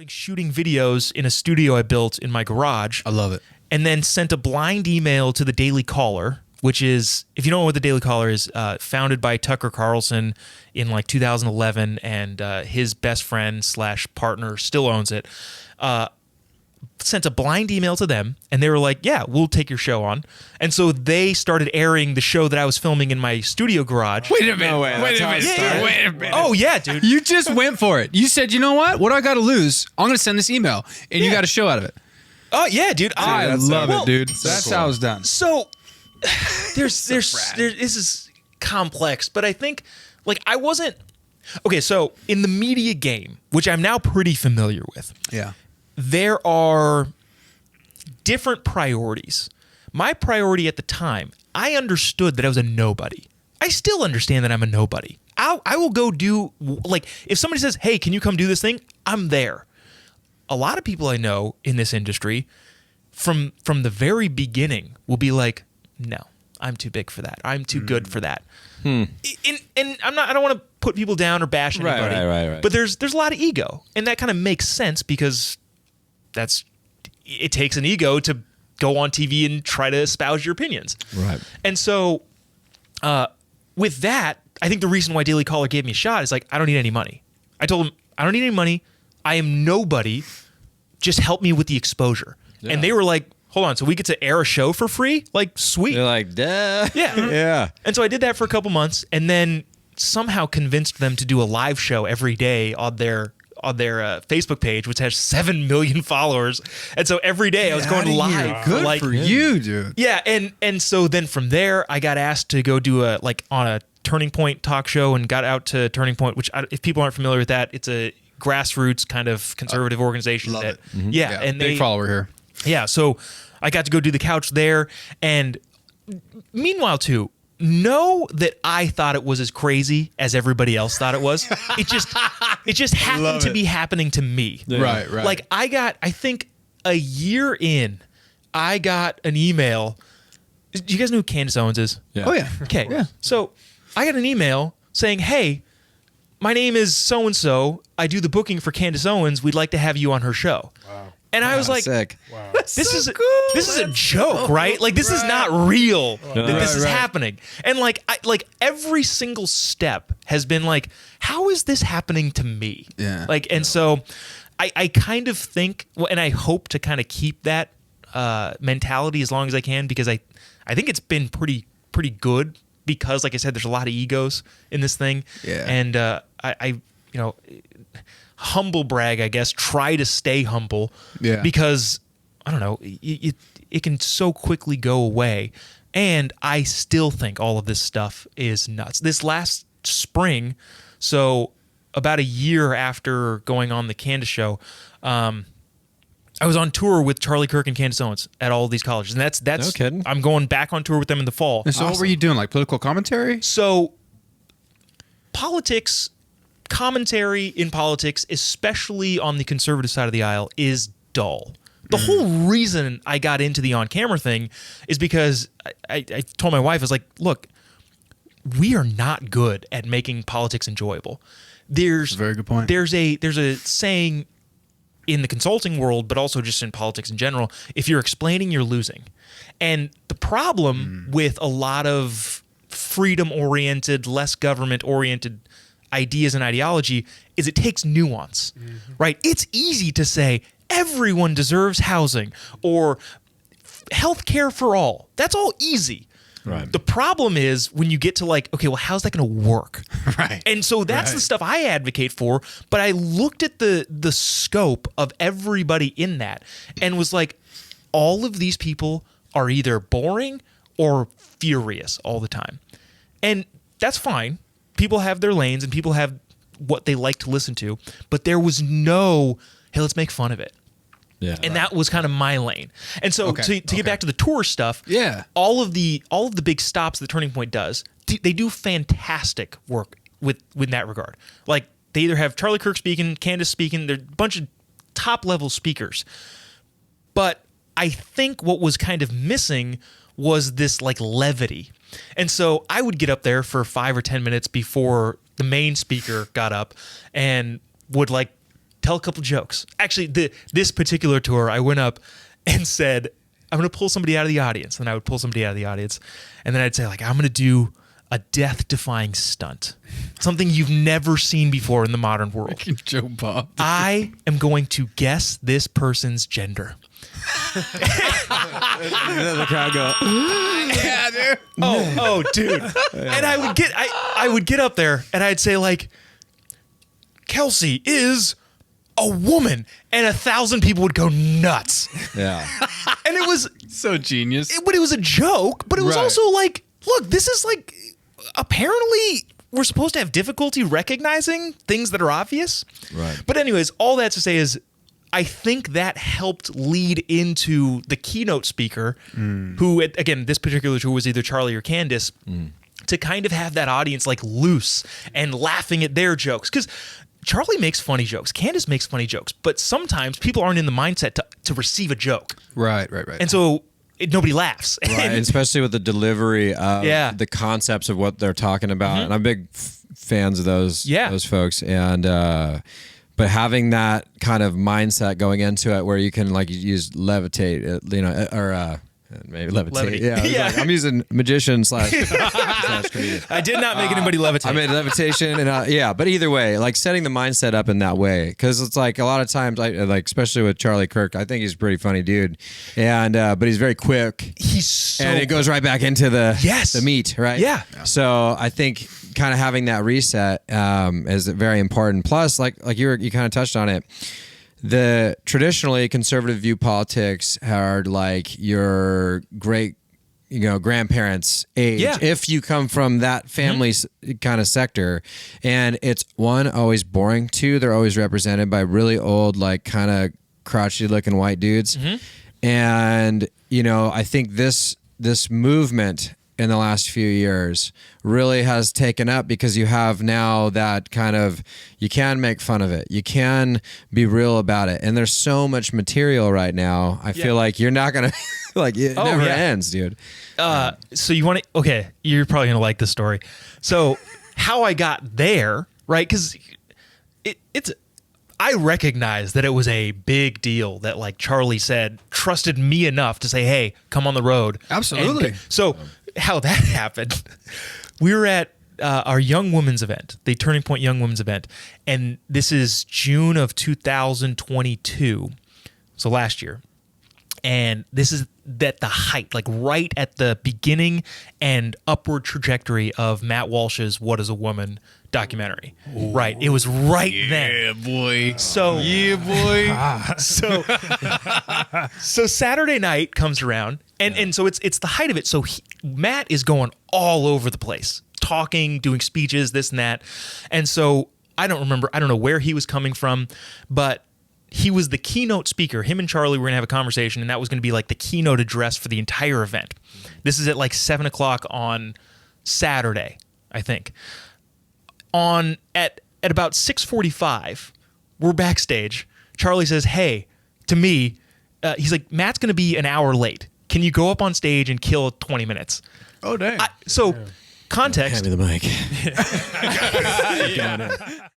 shooting videos in a studio I built in my garage. I love it. And then sent a blind email to the Daily Caller, which is, if you don't know what the Daily Caller is, founded by Tucker Carlson in like 2011, and his best friend / partner still owns it. Sent a blind email to them, and they were like, yeah, we'll take your show on. And so they started airing the show that I was filming in my studio garage. Wait a minute. No way, Wait a that's minute. how it started. Wait a minute. Oh, yeah, dude. You just went for it. You said, you know what? What do I got to lose? I'm going to send this email, and you got a show out of it. Oh, yeah, dude. I that's love so it, dude. cool. That's So how it's done. So there's this is complex, but I think like I wasn't okay. So in the media game, which I'm now pretty familiar with, Yeah. there are different priorities. My priority at the time, I understood that I was a nobody. I still understand that I'm a nobody. I will go do, like, if somebody says, hey, can you come do this thing? I'm there. A lot of people I know in this industry from the very beginning will be like, no, I'm too big for that. I'm too good for that. And I don't want to put people down or bash anybody. Right. But there's a lot of ego, and that kind of makes sense because it takes an ego to go on TV and try to espouse your opinions. Right. And so with that, I think the reason why Daily Caller gave me a shot is like, I don't need any money. I told him, I don't need any money. I am nobody. Just help me with the exposure. Yeah. And they were like, hold on, so we get to air a show for free? Like, sweet. You're like, duh. Yeah. Yeah. And so I did that for a couple months, and then somehow convinced them to do a live show every day on their Facebook page, which has 7 million followers. And so every day I was going live. Good for you, dude. Yeah, and so then from there I got asked to go do on a Turning Point talk show, and got out to Turning Point, which if people aren't familiar with that, it's a grassroots kind of conservative organization. Love that it. Mm-hmm. Yeah, and big follower here. Yeah, so I got to go do the couch there, and meanwhile too, know that I thought it was as crazy as everybody else thought it was. It just happened to be happening to me. Yeah. Right. Like I think a year in, I got an email. Do you guys know who Candace Owens is? Yeah. Oh, yeah. Okay. Yeah. So I got an email saying, hey, my name is so-and-so. I do the booking for Candace Owens. We'd like to have you on her show. Wow. And I was like, sick. Wow. this is a joke, right? Like, this is not real that this is happening. And like every single step has been like, how is this happening to me? Yeah. Like, and so I kind of think, well, and I hope to kind of keep that mentality as long as I can, because I think it's been pretty good, because like I said, there's a lot of egos in this thing. Yeah. And I humble brag, I guess, try to stay humble. Yeah. Because I don't know, it can so quickly go away. And I still think all of this stuff is nuts. This last spring, so about a year after going on the Candace show, I was on tour with Charlie Kirk and Candace Owens at all of these colleges. And that's No kidding. I'm going back on tour with them in the fall. And so what were you doing? Like political commentary? So politics, commentary in politics, especially on the conservative side of the aisle, is dull. The whole reason I got into the on-camera thing is because I told my wife, I was like, look, we are not good at making politics enjoyable. There's a very good point. There's a saying in the consulting world, but also just in politics in general, if you're explaining, you're losing. And the problem with a lot of freedom-oriented, less government-oriented ideas and ideology is it takes nuance, right? It's easy to say everyone deserves housing or health care for all. That's all easy. Right. The problem is when you get to like, okay, well, how's that going to work? Right. And so that's the stuff I advocate for. But I looked at the scope of everybody in that and was like, all of these people are either boring or furious all the time. And that's fine. People have their lanes and people have what they like to listen to. But there was no, hey, let's make fun of it. Yeah. And that was kind of my lane. And so to get back to the tour stuff, Yeah. all of the big stops that Turning Point does, they do fantastic work with that regard. Like they either have Charlie Kirk speaking, Candace speaking, they're a bunch of top level speakers. But I think what was kind of missing was this like levity. And so I would get up there for 5 or 10 minutes before the main speaker got up and would like tell a couple jokes. Actually, this particular tour, I went up and said, I'm going to pull somebody out of the audience. And I would pull somebody out of the audience. And then I'd say, like, I'm going to do a death-defying stunt. Something you've never seen before in the modern world. Jobob. I am going to guess this person's gender. The crowd go, Yeah, dude. Oh, dude. And I would get up there and I'd say, like, Kelsey is a woman, and 1,000 people would go nuts. yeah. And it was So genius. but it was a joke, but it was Right. also like, look, this is like, apparently we're supposed to have difficulty recognizing things that are obvious. Right. But anyways, all that to say is, I think that helped lead into the keynote speaker, who, again, this particular tour was either Charlie or Candace, to kind of have that audience like loose and laughing at their jokes. Because Charlie makes funny jokes, Candace makes funny jokes, but sometimes people aren't in the mindset to receive a joke. Right. And so nobody laughs. Right, and especially with the delivery of the concepts of what they're talking about. And I'm big fans of those folks. And but having that kind of mindset going into it, where you can like use levitate, or maybe levitate. Levity. Yeah, Yeah. I'm using magician slash comedian. I did not make anybody levitate. I made levitation, and but either way, like setting the mindset up in that way, because it's like a lot of times, like especially with Charlie Kirk, I think he's a pretty funny dude, and but he's very quick. He's so And it goes right back into the meat, right? Yeah. So I think kind of having that reset is very important. Plus, like you kind of touched on it. The traditionally conservative view politics are like your great, grandparents' age. Yeah. If you come from that family kind of sector, and it's one, always boring. Two, they're always represented by really old, like kind of crotchety looking white dudes. And I think this movement in the last few years really has taken up, because you have now that kind of, you can make fun of it, you can be real about it, and there's so much material right now. I feel like you're not gonna like it never ends, dude. So you want to? Okay, you're probably gonna like this story. So how I got there, right? Because it's. I recognize that it was a big deal that, like Charlie said, trusted me enough to say, "Hey, come on the road." Absolutely. So how that happened, we were at our Young Women's event, the Turning Point Young Women's event, and this is June of 2022, so last year. And this is at the height, like right at the beginning and upward trajectory of Matt Walsh's "What Is a Woman" documentary. Ooh. Right. It was right then. Yeah, boy. So yeah, boy. So Saturday night comes around, and so it's the height of it. So Matt is going all over the place, talking, doing speeches, this and that. And so I don't know where he was coming from, but he was the keynote speaker. Him and Charlie were going to have a conversation, and that was going to be like the keynote address for the entire event. This is at like 7 o'clock on Saturday, I think. At about 6:45, we're backstage. Charlie says, "Hey," to me, he's like, "Matt's going to be an hour late. Can you go up on stage and kill 20 minutes?" Oh, dang. Context. Hand me the mic.